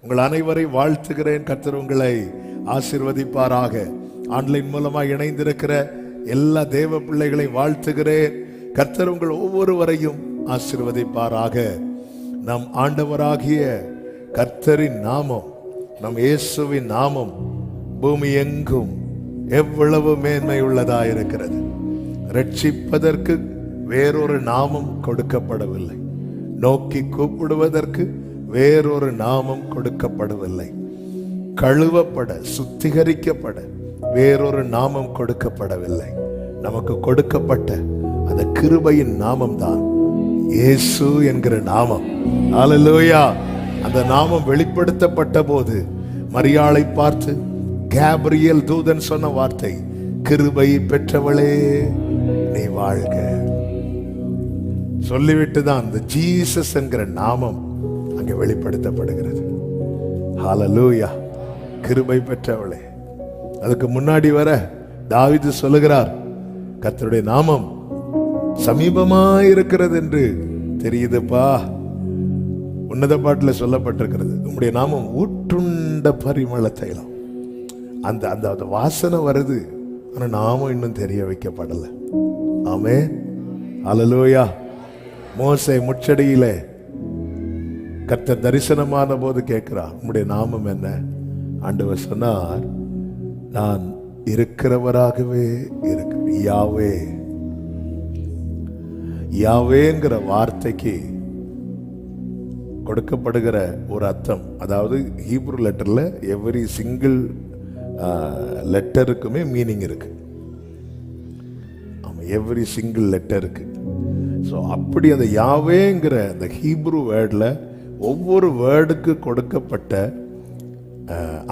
உங்கள் அனைவரை வாழ்த்துகிறேன். கர்த்தர் உங்களை ஆசீர்வதிப்பாராக. ஆன்லைன் மூலமா இணைந்திருக்கிற எல்லா தேவ பிள்ளைகளை வாழ்த்துகிறேன். கர்த்தர் உங்கள் ஒவ்வொருவரையும் ஆசீர்வதிப்பாராக. நம் ஆண்டவராகிய கர்த்தரின் நாமம், நம் இயேசுவின் நாமம் பூமி எங்கும் எவ்வளவு மேன்மை உள்ளதாயிருக்கிறது. ரட்சிப்பதற்கு வேறொரு நாமம் கொடுக்கப்படவில்லை. நோக்கி கூப்பிடுவதற்கு வேறொரு நாமம் கொடுக்கப்படவில்லை. கழுவப்பட, சுத்திகரிக்கப்பட வேறொரு நாமம் கொடுக்கப்படவில்லை. நமக்கு கொடுக்கப்பட்ட அந்த கிருபையின் நாமம் தான் இயேசு என்கிற நாமம். ஹல்லேலூயா. அந்த நாமம் வெளிப்படுத்தப்பட்ட போது மரியாளை பார்த்து கேப்ரியேல் தூதன் சொன்ன வார்த்தை, கிருபை பெற்றவளே நீ வாழ்க. சொல்லிவிட்டு தான் அந்த ஜீசஸ் என்கிற நாமம் அங்கே வெளிப்படுத்தப்படுகிறது. ஹல்லேலூயா. கிருபை பெற்றவளே. அதுக்கு முன்னாடி வர தாவீது சொல்லுகிறார், கர்த்தருடைய நாமம் சமீபமாயிருக்கிறது என்று தெரியுதுப்பா. உன்னத பாட்டில் சொல்லப்பட்டிருக்கிறது, உம்முடைய நாமம் ஊற்றுண்ட பரிமள தைலம். அந்த அந்த வாசனை வருது, ஆனா நாமம் இன்னும் தெரிய வைக்கப்படலை. ஆமென். ஹல்லேலூயா. மோசே முச்சடியிலே கர்த்தர் தரிசனமான போது கேட்கிறார், உம்முடைய நாமம் என்ன? ஆண்டவர் சொன்னார், நான் இருக்கிறவராகவே இருக்கு. யாவே. யாவேங்கிற வார்த்தைக்கு கொடுக்கப்படுகிற ஒரு அர்த்தம், அதாவது ஹீப்ரு லெட்டர்ல எவ்ரி சிங்கிள் லெட்டருக்குமே மீனிங் இருக்கு. ஆமா, எவ்ரி சிங்கிள் லெட்டருக்கு. ஸோ அப்படி அந்த யாவேங்கிற அந்த ஹீப்ரு வேர்டில் ஒவ்வொரு வேர்டுக்கு கொடுக்கப்பட்ட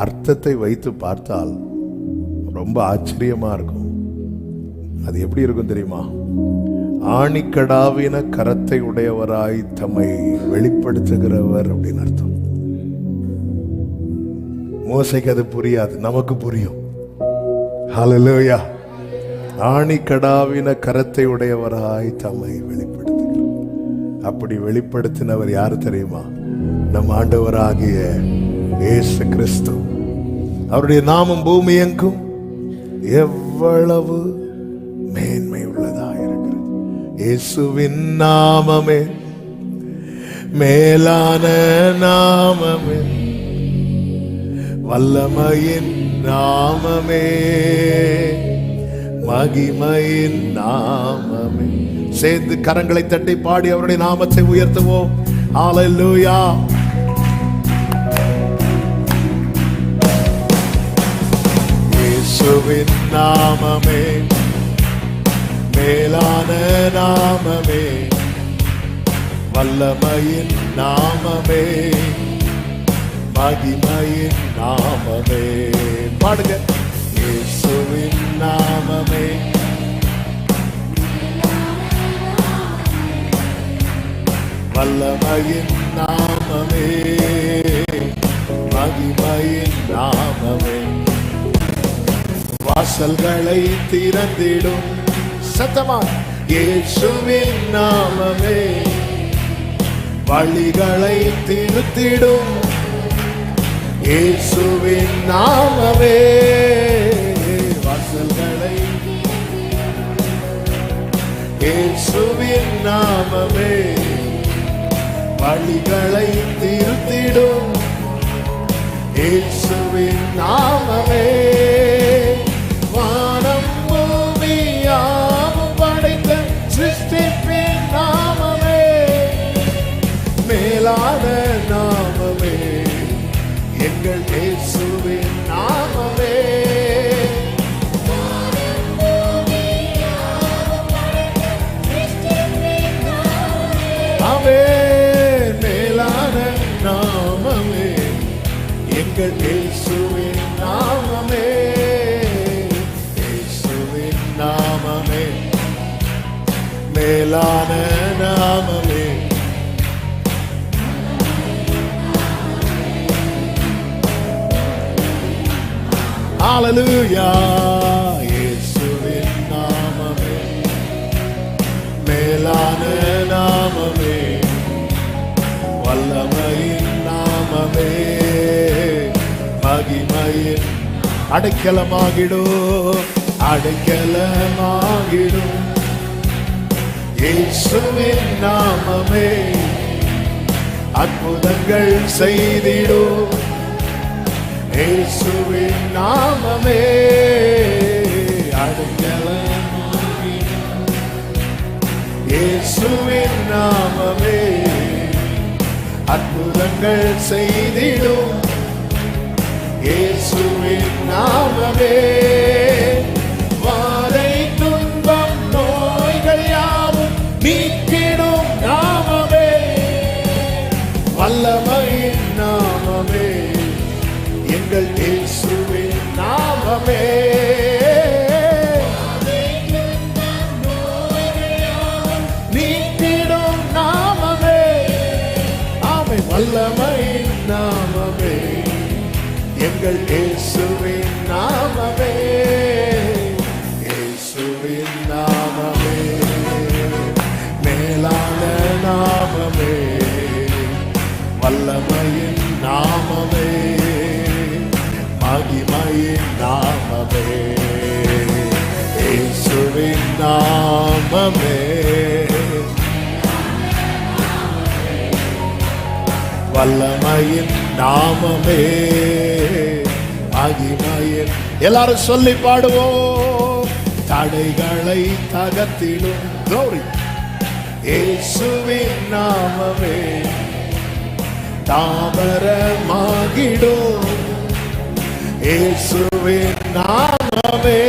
அர்த்தத்தை வைத்து பார்த்தால் ரொம்ப ஆச்சரியமா இருக்கும். அது எப்படி இருக்கும் தெரியுமா? ஆணிக்கடாவின கரத்தை உடையவராய் தம்மை வெளிப்படுத்துகிறவர் அப்படின்னு அர்த்தம். மோசைக்கு அது புரியாது, நமக்கு புரியும். ஹல்லேலூயா. ஆணிக்கடாவின கரத்தை உடையவராய் தம்மை வெளிப்படுத்துகிறார். அப்படி வெளிப்படுத்தினவர் யாரு தெரியுமா? நம் ஆண்டவராகிய இயேசு கிறிஸ்து. அவருடைய நாமம் பூமி எங்கும் எவ்வளவு மேன்மை உள்ளதாயிருக்கிறது. இயேசுவின் நாமமே மேலான நாமமே, வல்லமையின் நாமமே, மகிமையின் நாமமே. சேர்ந்து கரங்களை தட்டி பாடி அவருடைய நாமத்தை உயர்த்துவோம். ஹல்லேலூயா. இயேசுவின் நாமமே மேலான நாமமே, வல்லமையின் நாமமே, மகிமையின் நாமமே. பாடுங்க. இயேசுவின் நாமமே வல்லமையின் நாமமே, மகிமையின் நாமமே. வாசல்களை திறந்திடும் சத்தமா இயேசுவின் நாமமே, வழிகளை திருத்திடும் இயேசுவின் நாமமே. வாசல்களை இயேசுவின் நாமமே, வழிகளை திருத்திடும் இயேசுவின் நாமமே. வானம் பூமி யாவும் படைத்த சிருஷ்டிப்பின் நாமமே, மேலான நாமமே, எங்கள் இயேசுவின் நாமமே. மேலான நாமமே, எங்கள் இயேசுவின் நாமமே, இயேசுவின் நாமமே, மேலான நாமமே. ஹல்லேலூயா. இயேசுவின் நாமமே மேலான நாமமே, வல்லமையின் நாமமே, மகிமையின் அடைக்கலமாகிடும், அடைக்கலமாகிடும். இயேசுவின் நாமமே அற்புதங்கள் செய்திடும். இயேசுவின் நாமமே அடைக்கலமாகிடும். இயேசுவின் நாமமே அற்புதங்கள் செய்திடும். இயேசுவின் நாமமே வாதை துன்பம் நோய்கள் யாவும் நீக்கிடும் நாமமே. வல்லமையின் நாமமே எங்கள் இயேசுவின் நாமமே. நீக்கிடும் நாமமே. ஆமை வல்லமையின் நாமமே எங்கள் இயேசுவின் நாமமே. இயேசுவின் நாமமே மேலான நாமமே. வல்லமையின் நாமமே மகிமையின் நாமமே. இயேசுவின் நாமமே வல்லமையின் நாமமே மகிமையின். எல்லாரும் சொல்லி பாடுவோம். தடைகளை தகர்த்திடும் glory. இயேசுவின் நாமமே தாவரமாகிடும். இயேசுவின் நாமமே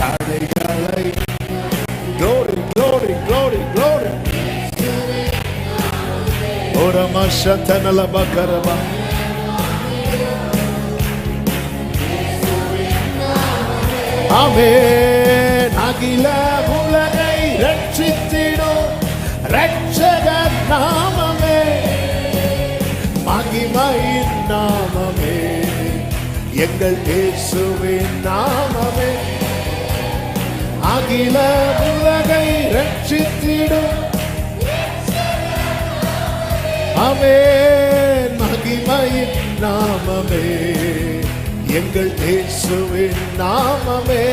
தடைகளை glory glory glory glory. ஓரமஷதனலபகரபா ஆமென். அகில உலகை ரட்சித்திடும் ரட்சகர் நாமமே மகிமையின் நாமமே எங்கள் இயேசுவின் நாமமே. அகில உலகை ரட்சித்திடும் ஆமென் மகிமையின் நாமமே எங்கள் இயேசுவின் நாமமே.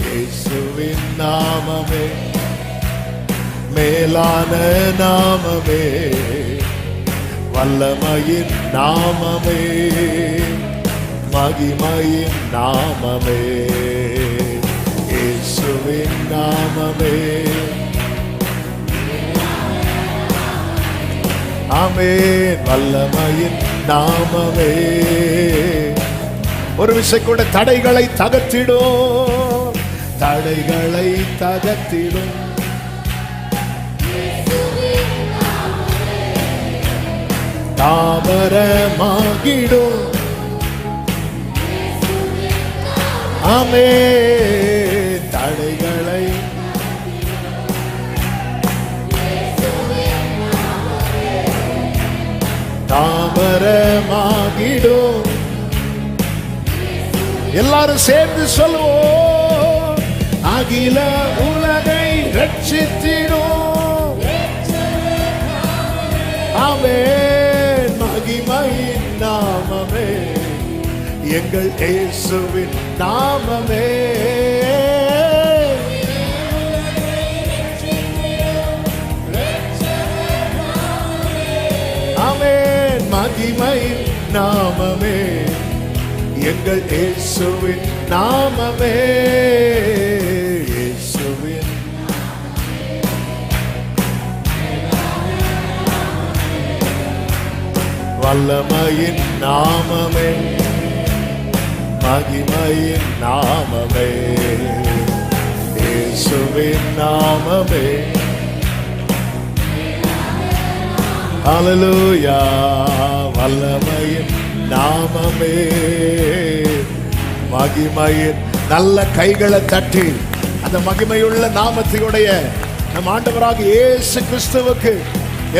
இயேசுவின் நாமமே மேலான நாமமே. வல்லமையின் நாமமே மகிமையின் நாமமே. இயேசுவின் நாமமே ஆமென் வல்லமையின் நாமமே. ஒரு விஷயம் கூட தடைகளை தகர்த்திடும். தடைகளை தகர்த்திடும். தாவரமாகிடும். ஆமென் தடைகளை தாவரமாகிடும். எல்லாரும் சேர்ந்து சொல்லுவோம். அகில உலகை ரட்சித்திடும் ஆமென் மகிமையின் நாமமே எங்கள் இயேசுவின் நாமமே. ஆமென் மகிமையின் நாமமே எங்கள் இயேசுவின் நாமமே. இயேசுவின் வல்லமையின் நாமமே மகிமையின் நாமமே. இயேசுவின் நாமமே. ஹல்லேலூயா. வல்லமையின் நாமமே மகிமையின். நல்ல கைகளை தட்டி அந்த மகிமையுள்ள நாமத்தையுடைய நம் ஆண்டவராக இயேசு கிறிஸ்துவுக்கு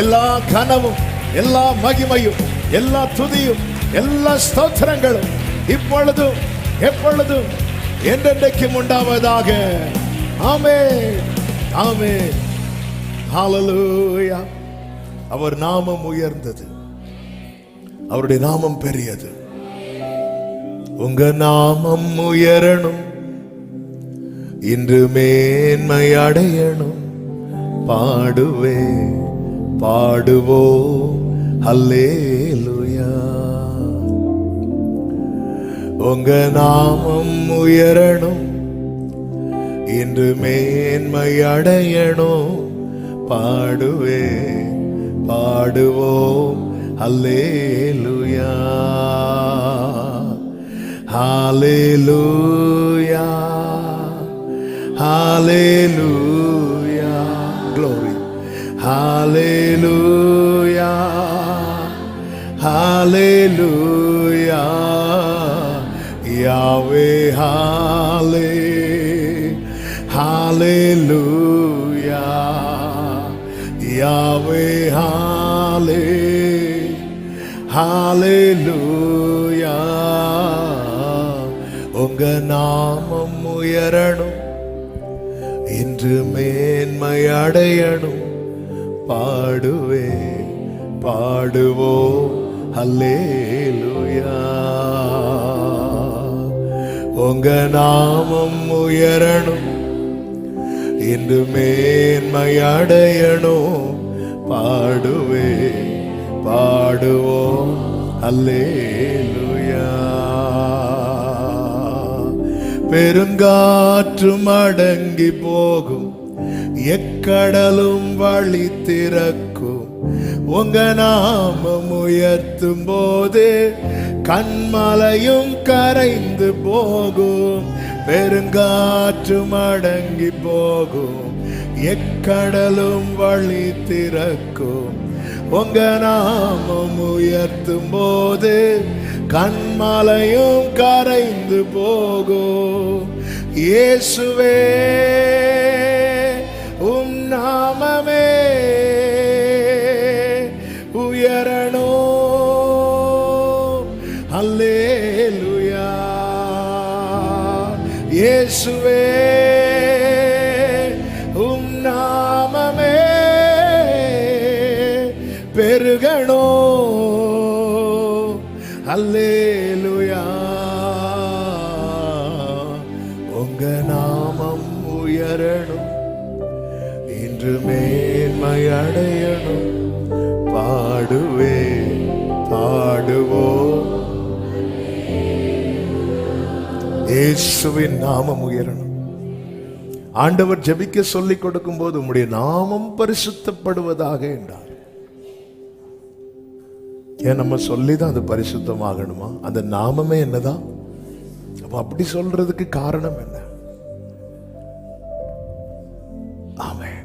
எல்லா கனவும் எல்லா மகிமையும் எல்லா துதியும் எல்லா ஸ்தோத்திரங்களும் இப்பொழுதும் எப்பொழுதும் என்றென்றைக்கும் உண்டாவதாக. ஆமென் ஆமென். ஹல்லேலூயா. அவர் நாமம் உயர்ந்தது. அவருடைய நாமம் பெரியது. உங்க நாமம் உயரணும், இன்று மேன்மை அடையணும். பாடுவே பாடுவோம் அல்லேலூயா. உங்க நாமம் உயரணும், இன்று மேன்மை அடையணும். பாடுவே பாடுவோம் அல்லேலூயா. ஹalleluya ஹalleluya glory ஹalleluya ஹalleluya Yahweh hallelujah Yahweh hallelujah. உங்க நாமம் உயரணும், இன்று மேன்மை அடையணும். பாடுவே பாடுவோம் அல்லேலூயா. உங்க நாமம் உயரணும், இன்று மேன்மை அடையணும். பாடுவே பாடுவோம் அல்லேலூயா. பெருங்காற்றும் அடங்கி போகும், எக்கடலும் வழி திறக்கும். உங்க நாமம் உயர்த்தும் போது கண்மலையும் கரைந்து போகும். பெருங்காற்றும் அடங்கி போகும், எக்கடலும் வழி திறக்கும். உங்க நாமம் உயர்த்தும் போது கண்மலையும் கரைந்து போகும். இயேசுவே உம் நாமமே உயரணும். அல்லேலூயா. இயேசுவே உம் நாமமே பெருகணும். அல்லேலூயா. உங்க நாமம் உயரணும், இன்று மேன்மை அடையணும். பாடுவே பாடுவோம் இயேசுவின் நாமம் உயரணும். ஆண்டவர் ஜெபிக்க சொல்லிக் கொடுக்கும் போது உம்முடைய நாமம் பரிசுத்தப்படுவதாக என்றார். ஏன் நம்ம சொல்லிதான் அது பரிசுத்தமாகணுமா? அந்த நாமமே என்னதான்? அப்ப அப்படி சொல்றதுக்கு காரணம் என்ன? ஆமென்.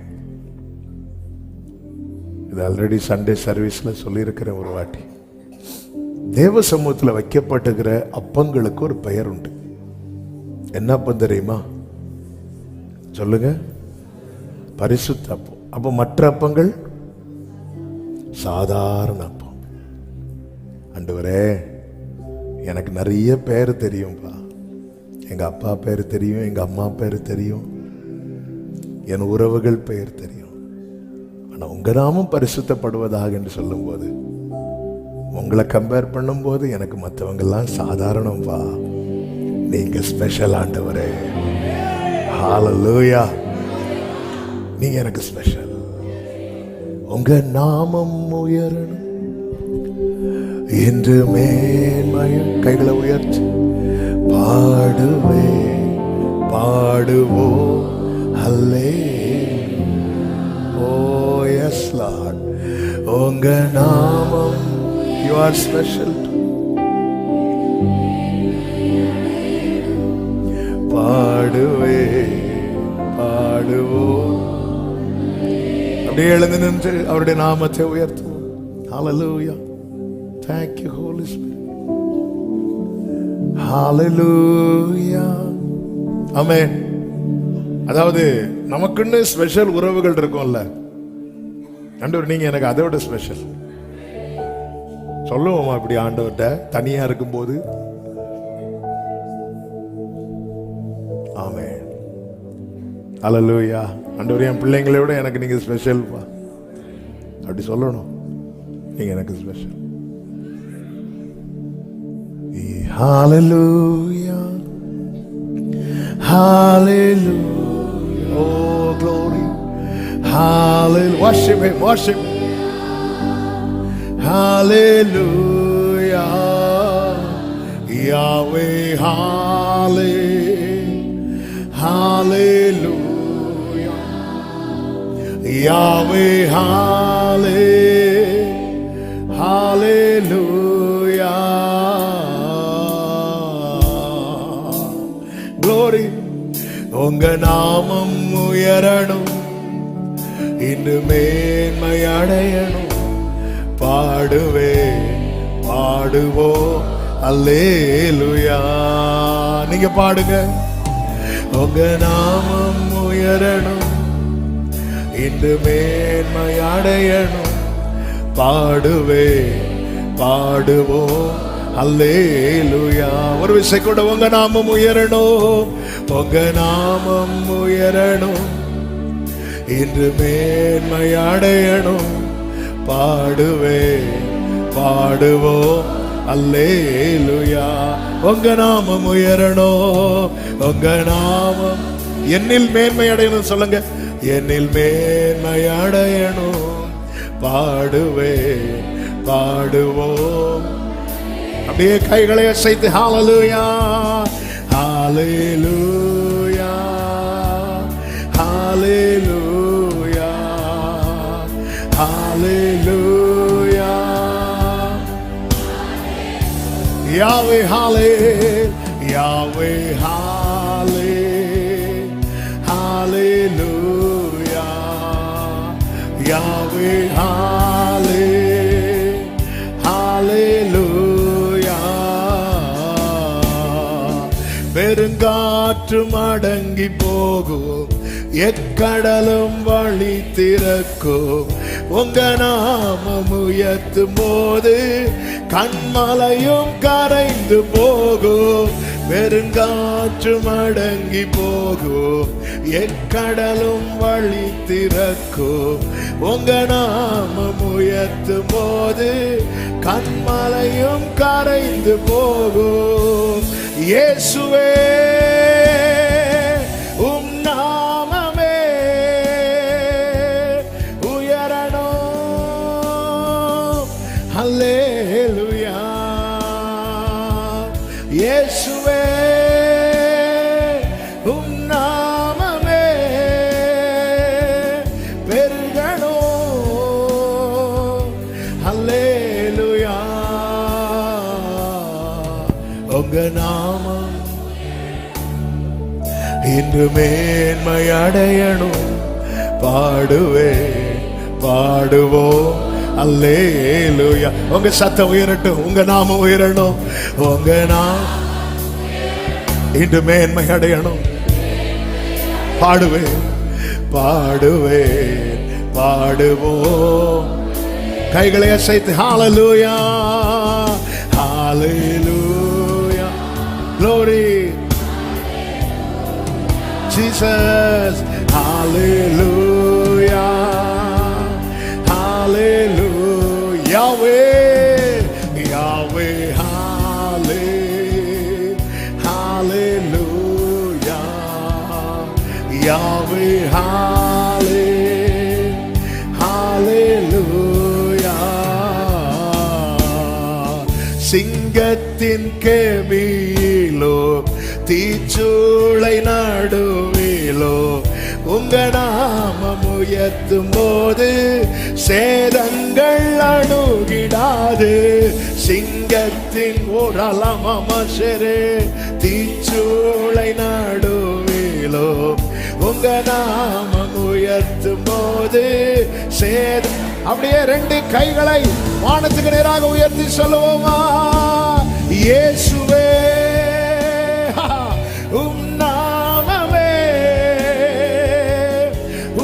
இது ஆல்ரெடி சண்டே சர்வீஸ்ல சொல்லியிருக்கிற ஒரு வாட்டி. தேவ சமூகத்தில் வைக்கப்பட்டுகிற அப்பங்களுக்கு ஒரு பெயர் உண்டு. என்ன அப்பம் தெரியுமா? சொல்லுங்க. பரிசுத்த அப்பம். அப்ப மற்ற அப்பங்கள் சாதாரண அப்பம். ஆண்டவரே, எனக்கு நிறைய பேர் தெரியும்பா. எங்க அப்பா பேர் தெரியும், எங்க அம்மா பேர் தெரியும், என் உறவுகள் பெயர் தெரியும். ஆனா உங்க நாமம் பரிசுத்தப்படுவதாக என்று சொல்லும் போது, உங்களை கம்பேர் பண்ணும் போது எனக்கு மற்றவங்க எல்லாம் சாதாரணம்பா. நீங்க ஸ்பெஷல் ஆண்டவரே. ஹalleluya. நீங்க எனக்கு ஸ்பெஷல். உங்க நாமம் உயரணும், இன்று மேன்மையும். கைகளை உயர்த்தி பாடுவே பாடுவோம் அல்லேலூயா. ஓ எஸ் லார்ட். உங்க நாமம், you are special. பாடுவே பாடுவோம். அப்படியே எழுந்து நின்று அவருடைய நாமத்தை உயர்த்துவோம். ஹalleluya. Thank you, Holy Spirit. Hallelujah. Amen. அதாவது நமக்குன்னு ஸ்பெஷல் உறவுகள் இருக்கும்ல. ஆண்டவர், நீங்க எனக்கு அதை விட ஸ்பெஷல். சொல்லுவோமா இப்படி ஆண்டவர்கிட்ட தனியா இருக்கும்போது? ஆமென். ஹalleluya. ஆண்டவர், என் பிள்ளைங்களை விட எனக்கு நீங்க ஸ்பெஷல். அப்படி சொல்லணும். நீங்க எனக்கு special. Hallelujah. Hallelujah. Oh, glory. Hallelujah. Worship him. Worship him. Hallelujah. Yahweh. Hallelujah. Yahweh. Hallelujah. Glory. உங்க நாமம் உயரணும், இன்று மேன்மை அடையணும். பாடுவோம் அல்லேலூயா. நீங்க பாடுங்க. உங்க நாமம் உயரணும், இன்று மேன்மை அடையணும். பாடுவோம் அல்லேலூயா. ஒரு விஷயம் கூட, உங்க நாமம் உயரணும், உங்க நாமம் உயரணும், இன்று மேன்மை அடையணும். பாடுவோம் அல்லேலூயா. உங்க நாமம் உயரணும், உங்க நாமம் என்னில் மேன்மை அடையணும். சொல்லுங்க, என்னில் மேன்மை அடையணும். பாடுவோம். அப்படியே கைகளை அசைத்து ஹalleluya, ஹalleluya, ஹalleluya, ஹalleluya. Yahweh, Yahweh, hallelujah. Yahweh, hallelujah. பெருங்காற்றும் அடங்கி போகும், எக்கடலும் வழி திறக்கும். உங்க நாமம் உயர்த்தும் போது கண்மலையும் கரைந்து போகும். பெருங்காற்றும் அடங்கி போகும், எக்கடலும் வழி திறக்கும். உங்க நாமம் உயர்த்தும் போது கண்மலையும் கரைந்து போகும். இயேசுவே, உம் நாமமே உயரணும். அல்லேலூயா. இயேசுவே, உம் நாமமே பெருகணும். அல்லேலூயா. உங்க நாமம் இன்று மேன்மை அடையணும். பாடுவோம் அல்லேலூயா. உங்க சத்தம் உயரட்டும், உங்க நாமம் உயரணும். உங்க நாமம் இன்று மேன்மை அடையணும். பாடுவோம். கைகளை அசைத்து ஹalleluya, hallelujah. Glory Jesus, hallelujah, hallelujah. Yahweh, Yahweh, hallelujah. Yahweh, hallelujah. சிங்கத்தின் கேபியிலோ தீச்சூளை நடுவிலோ உங்க நாமம் உயர்த்தும் போது சேதங்கள் அணுகிடாது. சிங்கத்தின் ஓரலமசரே தீச்சூளை நடுவிலோ உங்க நாமம் உயர்த்தும் போது சேதம். அப்படியே ரெண்டு கைகளை வானத்துக்கு நேராக உயர்த்தி சொல்லுவோமா? இயேசுவே, உம் நாமமே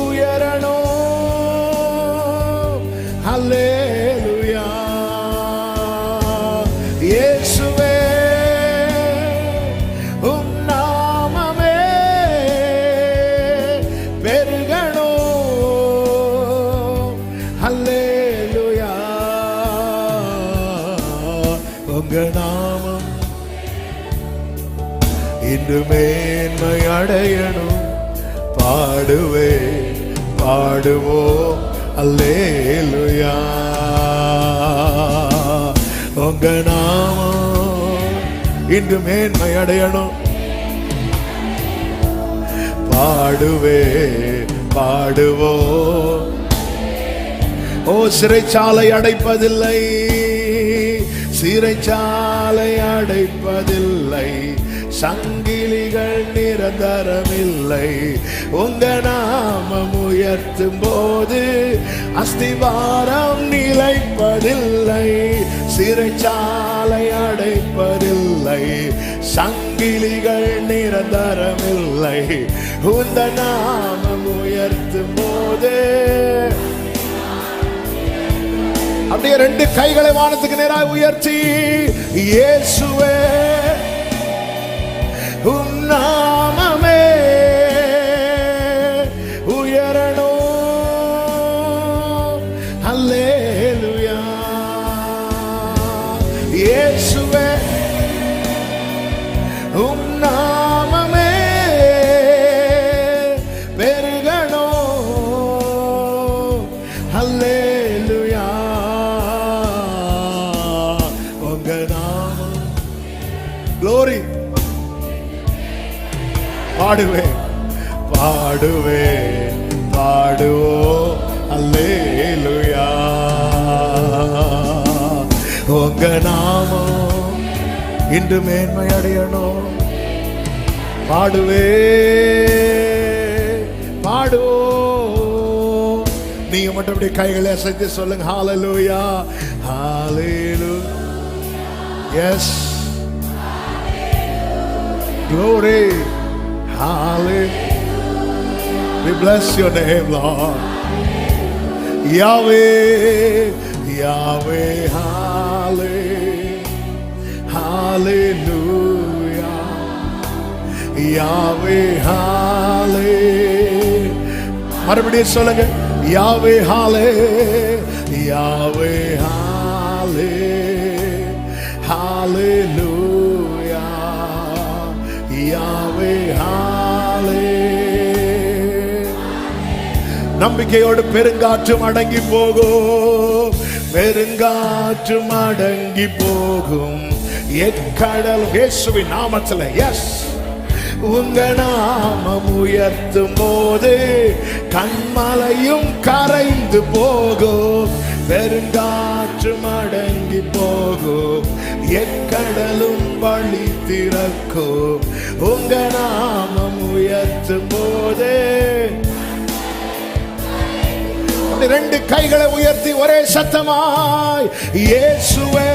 உயரணும். அல்லேலூயா. இயேசுவே, உம் நாமமே பெருகணும். அல்லேலூயா. உங்க நாமம் இன்று மேன்மை அடையணும். பாடுவே பாடுவோம் அல்லேலூயா. உங்க நாமம் இன்று மேன்மை அடையணும். பாடுவே பாடுவோம். ஓ, சிறைச்சாலை அடைப்பதில்லை, சிறைச்சாலை அடைப்பதில்லை, சங்கிலிகள் நிரந்தரமில்லை. உங்க நாமம் உயர்த்தும் போது அஸ்திவாரம் நிலைப்பதில்லை, சிறைச்சாலை அடைப்பதில்லை, சங்கிலிகள் நிரந்தரமில்லை. உந்த நாமம் உயர்த்தும் போது அப்படியே ரெண்டு கைகளை வானத்துக்கு நேராக உயர்த்தி, இயேசுவே உம் நாமமே உயரணும். அல்லேலூயா. இயேசுவே உம் நாமமே பெருகணும். அல்லேலூயா. உங்க நாமம் glory. பாடுவே பாடுவே பாடுவோம் அல்லேலூயா. உங்க நாமம் இன்று மேன்மை அடையணும். பாடுவே பாடுவோம். நீங்க மட்டும் அப்படியே கைகளை அசைத்து சொல்லுங்க, ஹalleluya hallelujah. Yes, glory, hallelujah. We bless your name, Lord. Yahweh, Yahweh, hallelujah. Yahweh, hallelujah. மறுபடியும் சொல்லுங்க, Yahweh, hallelujah. Yahweh, hallelujah. Yahweh, hallelujah. நம்பிக்கையோடு பெருங்காற்றும் அடங்கி போகும், பெருங்காற்றும் அடங்கி போகும், எக்கடல் இயேசுவின் நாமத்தில். எஸ், உங்க நாமம் உயர்த்தும் போது கண்மலையும் கரைந்து போகும், பெருங்காற்றும் அடங்கி போகும், எக்கடலும் வழி திறக்கும். உங்க நாமம் உயர்த்தும் போது ரெண்டு கைகளை உயர்த்தி ஒரே சத்தமாய், இயேசுவே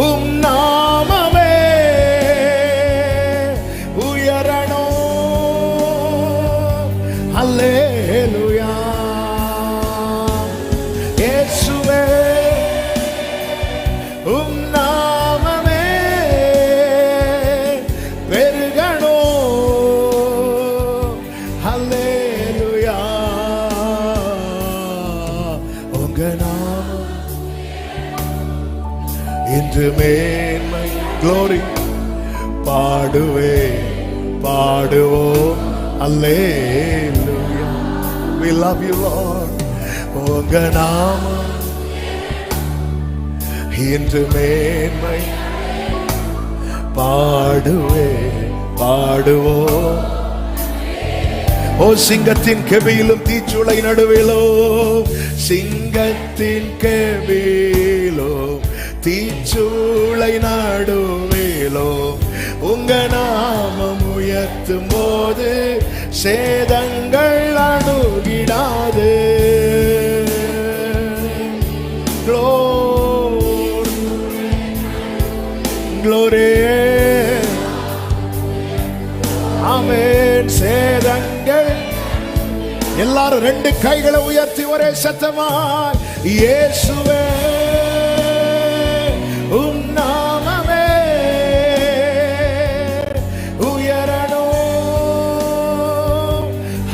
உம் நாமமே உயரணும். அல்லேலூயா. இயேசுவே உம் நாமமே பெருகணும். அல்லேலூயா. உங்க நாமம் இன்று மேன்மை. glory. பாடுவே பாடுவோம் அல்லேலூயா. We love you, Lord. உங்க நாமம் இன்று மேன்மை. பாடுவே பாடுவோம். ஓ, சிங்கத்தின் கெபியிலும் தீச்சுளை நடுவிலும், சிங்கத்தின் கெபியிலும் தீச்சுளை நடுவிலும் உங்க நாமம் உயர்த்தும் போது சேதங்கள் அணுகிடாது. glory. ஆமென். சேதங்கள் எல்லாரும் ரெண்டு கைகளை உயர்த்தி ஒரே சத்தமாய், இயேசுவே உம் நாமமே உயரணும்.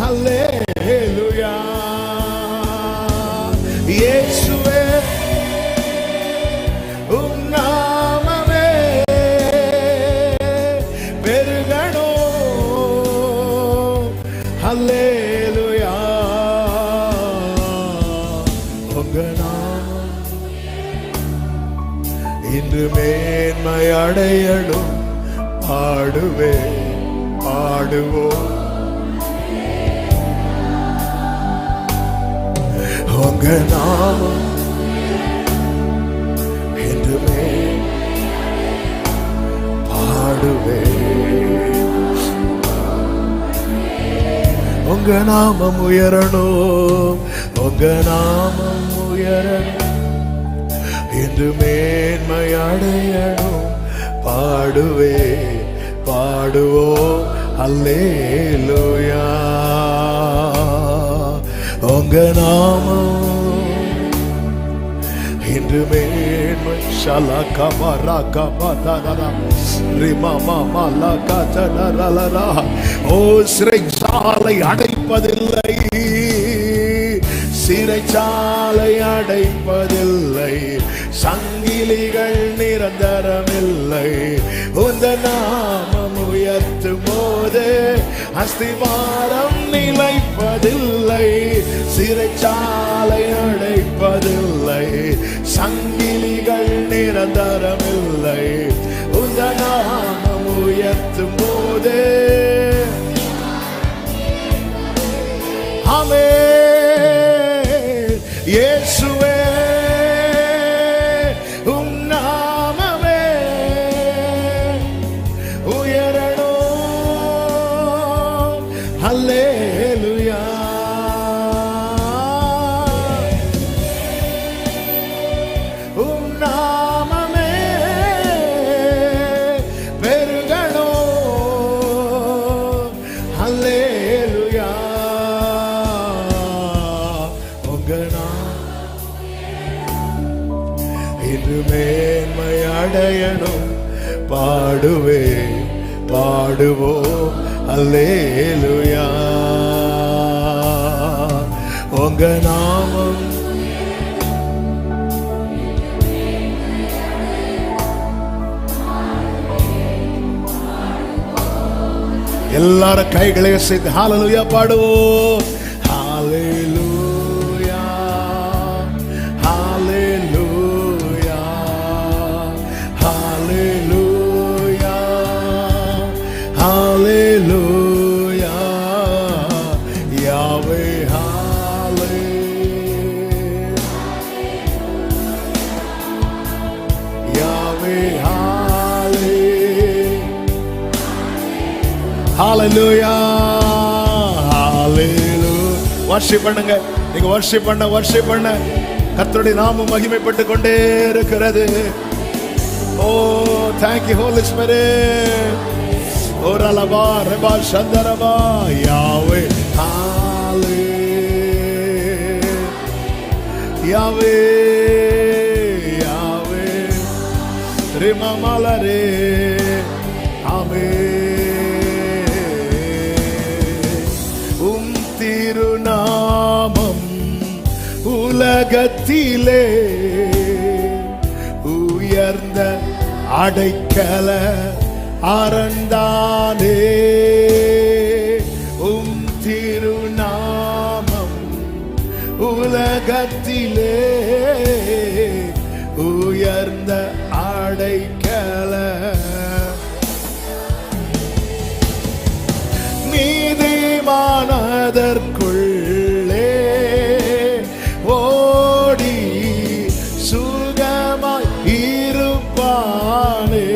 அல்லேலூயா. இயேசுவே உம் நாமமே இன்று மேன்மை அடையணும் பாடுவே பாடுவோம் உங்க நாமம் என்றுமே பாடுவே உங்க நாமம் உயரணும் உங்க நாமம் உயரணும் என்று மேன்மை அடையணும் பாடுவே பாடுவோம் அல்லேலூயா உங்க நாமம் என்று மேன்மை ஓ சிறைச்சாலை அடைப்பதில்லை சிறைச்சாலை அடைப்பதில்லை சங்கிலிகள் நிரந்தரமில்லை உந்த நாமம் உயர்த்தும் போது அஸ்திவாரம் நிலைப்பதில்லை சிறைச்சாலை அடைப்பதில்லை சங்கிலிகள் நிரந்தரமில்லை உந்த நாமம் உயர்த்தும் போது ஆமென் இயேசுவே உம் நாமமே உயரணும் அல்லேலூயா உம் நாமமே பெருகணும் அல்லேலூயா இன்று மேன்மை அடையணும் பாடுவே பாடுவோம் அல்லேலூயா உங்க நாமம் எல்லாரும் கைகளை சேர்த்து ஹalleluya பாடுவோம் ஹalleluya ஹalleluya ஹalleluya ஹalleluya யாவே யாவே ஹalleluya ஹalleluya வர்ஷிப் பண்ணுங்க நீங்க வர்ஷிப் பண்ண கர்த்தருடைய நாமம் மகிமைப்பட்டு கொண்டே இருக்கிறது ஓ thank you holy spirit ஓரலபா ரபா சந்தரபா யாவே ஹalleluya யாவே யாவே ரிமமலரே ஆமென் திருநாமம் உலகத்திலே உயர்ந்த அடைக்கல அரண்தானே உம் திருநாமம் உலகத்திலே உயர்ந்த அடைக்கல நீதிமானதற்குள்ளே ஓடி சுகமாய் இருப்பானே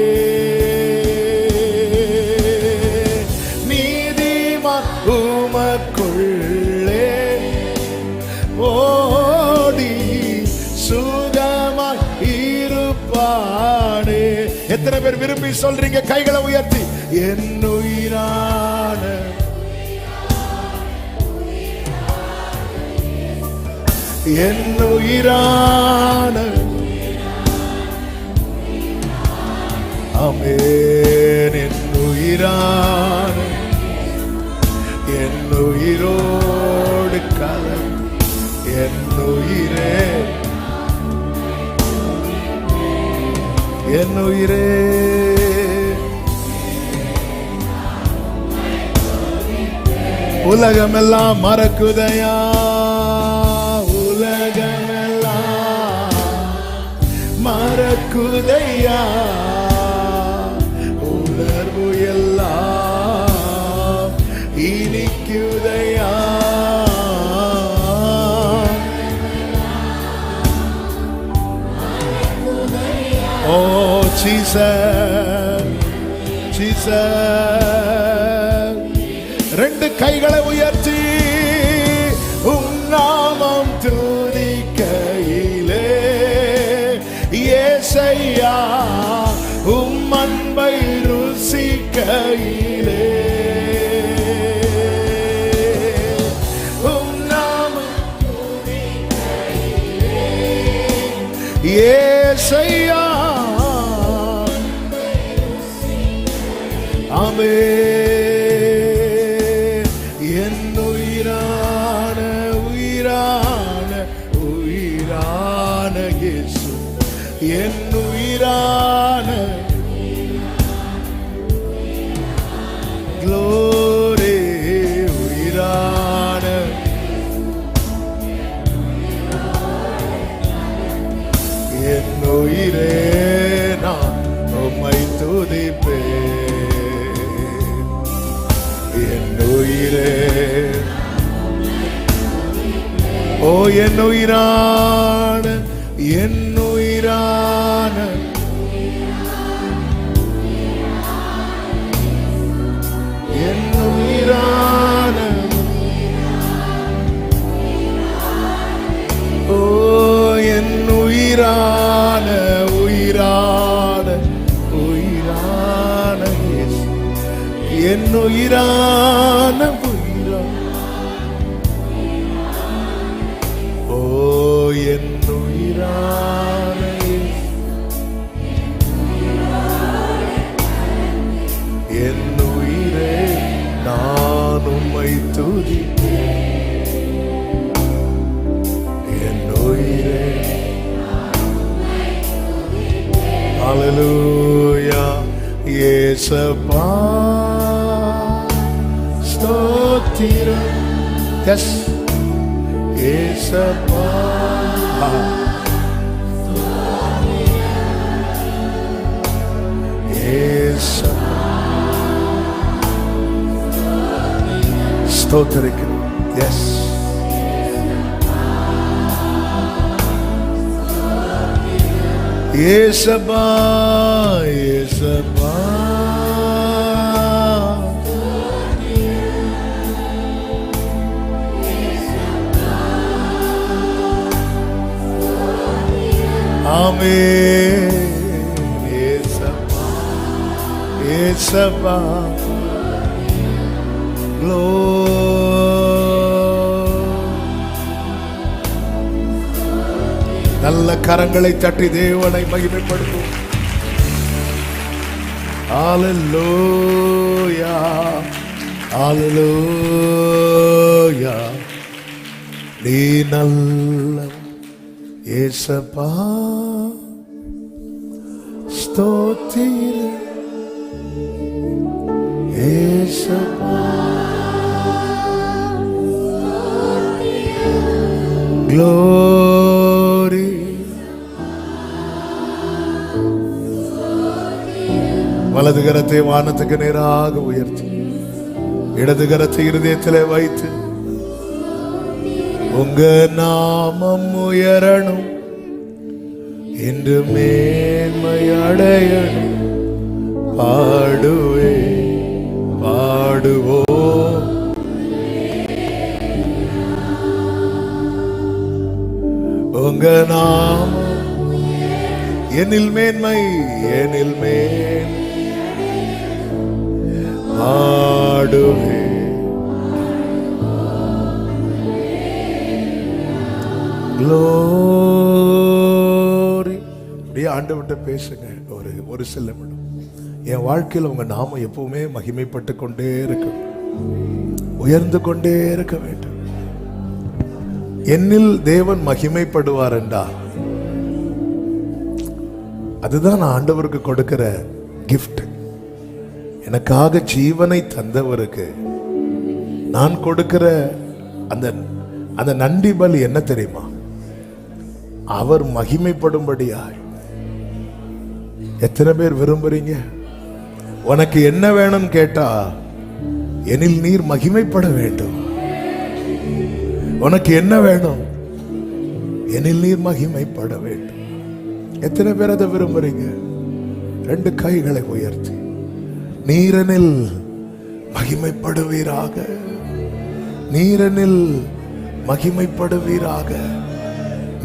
நீதிமான் உமக்குள்ளே ஓடி சுகமாய் இருப்பானே எத்தனை பேர் விரும்பி சொல்றீங்க கைகளை உயர்த்தி என்னுயிரான என்னுயிரான ஆமென் என்னுயிரான என்னுயிரோடு கலந்து என்னுயிரே என்னுயிரே உலகமெல்லாம் மறக்குதையா உலகமெல்லாம் மற மணக்குதையா உணர்வு எல்லாம் இனிக்குதையா. ஓ ஜீசஸ் ஜீசஸ், ரெண்டு கைகளை உயர்த்தி உம் நாமம் துதிக்கையிலே ஏசையா உம் அன்பை ருசிக்கையிலே உம் நாமம் துதிக்கையிலே ஏசையா. ஆமென். என் உயிரான உயிரான உயிரான இயேசு, என் உயிரான க்ளோரி உயிரான என் உயிரே நான் உம்மை துதிப்பேன். என் உயிரே ஓ என் உயிரான என் உயிரான என் உயிரான ஓ என் உயிரான உயிரான உயிரான இயேசு, என் உயிரான உயிரான ஓ என் உயிரான என் உயிரே நான் உம்மை துதிப்பேன். என் உயிரே ஹல்லேலூயா. இயேசப்பா ஸ்தோத்திரம். எஸ் இயேசப்பா ஸ்தோத்திரிக்கிறோம். எஸ் இயேசப்பா இயேசப்பா ஆமென். இயேசப்பா இயேசப்பா நல்ல கரங்களை தட்டி தேவனை மகிமைப்படுத்தும். ஹல்லேலூயா ஹல்லேலூயா. நீ நல்ல இயேசப்பா ஸ்தோத்திரம். இயேசப்பா glory. வலது கரத்தை வானத்துக்கு நேராக உயர்த்தி இடது கரத்தை இருதயத்திலே வைத்து உங்க நாமம் உயரணும் என்று மேன்மை அடையணும். பாடுவே பாடுவோம் உங்க நாமம் எனில் மேன்மை எனில் மேன் பாடுவே glory. அப்படியே ஆண்டவர்கிட்ட பேசுங்க ஒரு சில நிமிடம். என் வாழ்க்கையில் உங்க நாமம் எப்பவுமே மகிமைப்பட்டு கொண்டே இருக்க, உயர்ந்து கொண்டே இருக்க வேண்டும். என்னில் தேவன் மகிமைப்படுவார் என்றால் அதுதான் நான் ஆண்டவருக்கு கொடுக்கிற கிஃப்ட். எனக்காக ஜீவனை தந்தவருக்கு நான் கொடுக்கிற அந்த நன்றி பலி என்ன தெரியுமா? அவர் மகிமைப்படும்படியாய் எத்தனை பேர் விரும்புறீங்க? உனக்கு என்ன வேணும் கேட்டா, எனில் நீர் மகிமைப்பட வேண்டும். உனக்கு என்ன வேணும்? எனில் நீர் மகிமைப்பட வேண்டும். எத்தனை பேர் அதை விரும்புறீங்க? 2 கைகளை உயர்த்தி, நீரனில் மகிமைப்படுவீராக, நீரனில் மகிமைப்படுவீராக,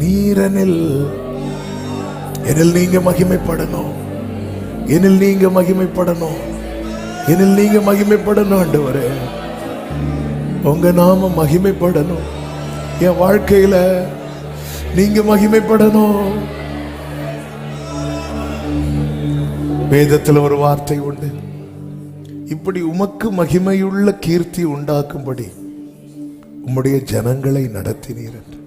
நீரனில். எனில் நீங்க மகிமைப்படணும், எனில் நீங்க மகிமைப்படணும், எனில் நீங்க மகிமைப்படணும். ஆண்டவரே, உங்க நாம மகிமைப்படணும். என் வாழ்க்கையில நீங்க மகிமைப்படணும். வேதத்தில் ஒரு வார்த்தை உண்டு, இப்படி உமக்கு மகிமையுள்ள கீர்த்தி உண்டாக்கும்படி உம்முடைய ஜனங்களை நடத்தினீர் என்று.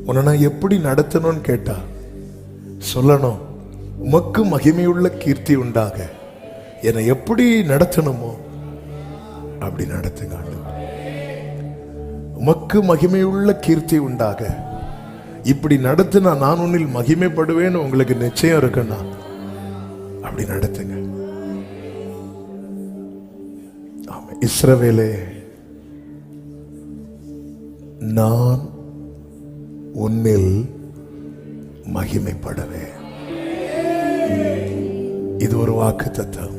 உன்னை நான் எப்படி நடத்தணும்னு கேட்டா சொல்லணும், உமக்கு மகிமையுள்ள கீர்த்தி உண்டாக என்னை எப்படி நடத்தணுமோ அப்படி நடத்துங்க. உமக்கு மகிமையுள்ள கீர்த்தி உண்டாக இப்படி நடத்தினா நான் உன்னில் மகிமைப்படுவேன்னு உங்களுக்கு நிச்சயம் இருக்குன்னா அப்படி நடத்துங்க. ஆமா, இஸ்ரவேலே, நான் உன்னில் மகிமைப்படவே. இது ஒரு வாக்குத்தத்தம்.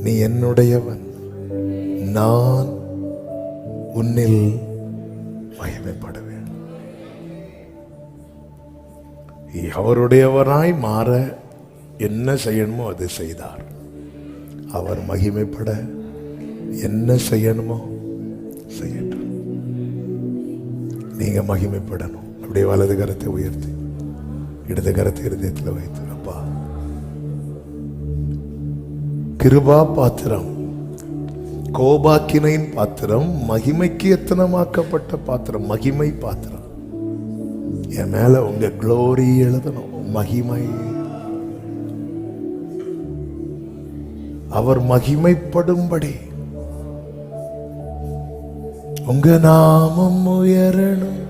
நீ என்னுடையவன், நான் உன்னில் மகிமைப்படுவேன். அவருடையவராய் மாற என்ன செய்யணுமோ அது செய்தார். அவர் மகிமைப்பட என்ன செய்யணுமோ செய்யட்டும். நீங்க மகிமைப்படணும். அப்படியே வலது கரத்தை உயர்த்தி இடது கரத்தை இருதயத்தில் வைத்து, அப்பா, கிருபா பாத்திரம், கோபாக்கினையின் பாத்திரம், மகிமைக்கு எத்தனமாக்கப்பட்ட பாத்திரம், மகிமை பாத்திரம். என் மேல உங்க குளோரி எழுதணும், மகிமை. அவர் மகிமைப்படும்படி உங்க நாமம் உயரணும்,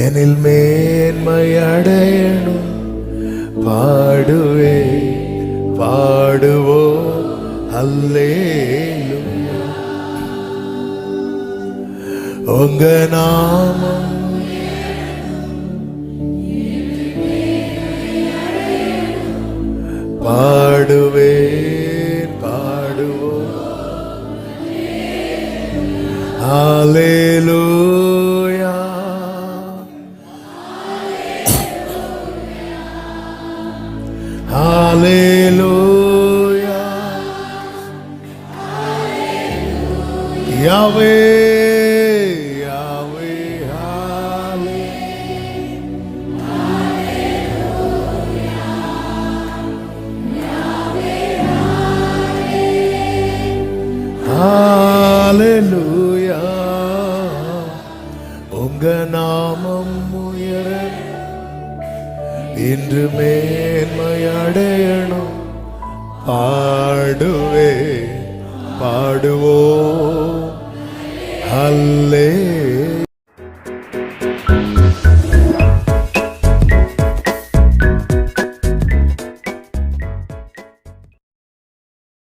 எனில் மேன்மை அடையணும். பாடுவே பாடுவோ அல்லேலூயா, உங்க நாமம் பாடுவே பாடுவோ அல்லேலூயா, அல்லேலூயா, யாவே யாவே, அல்லேலூயா, உங்க நாமம் உயர இன்று மேன்மை அடையணும். பாடுவே பாடுவோ அல்லே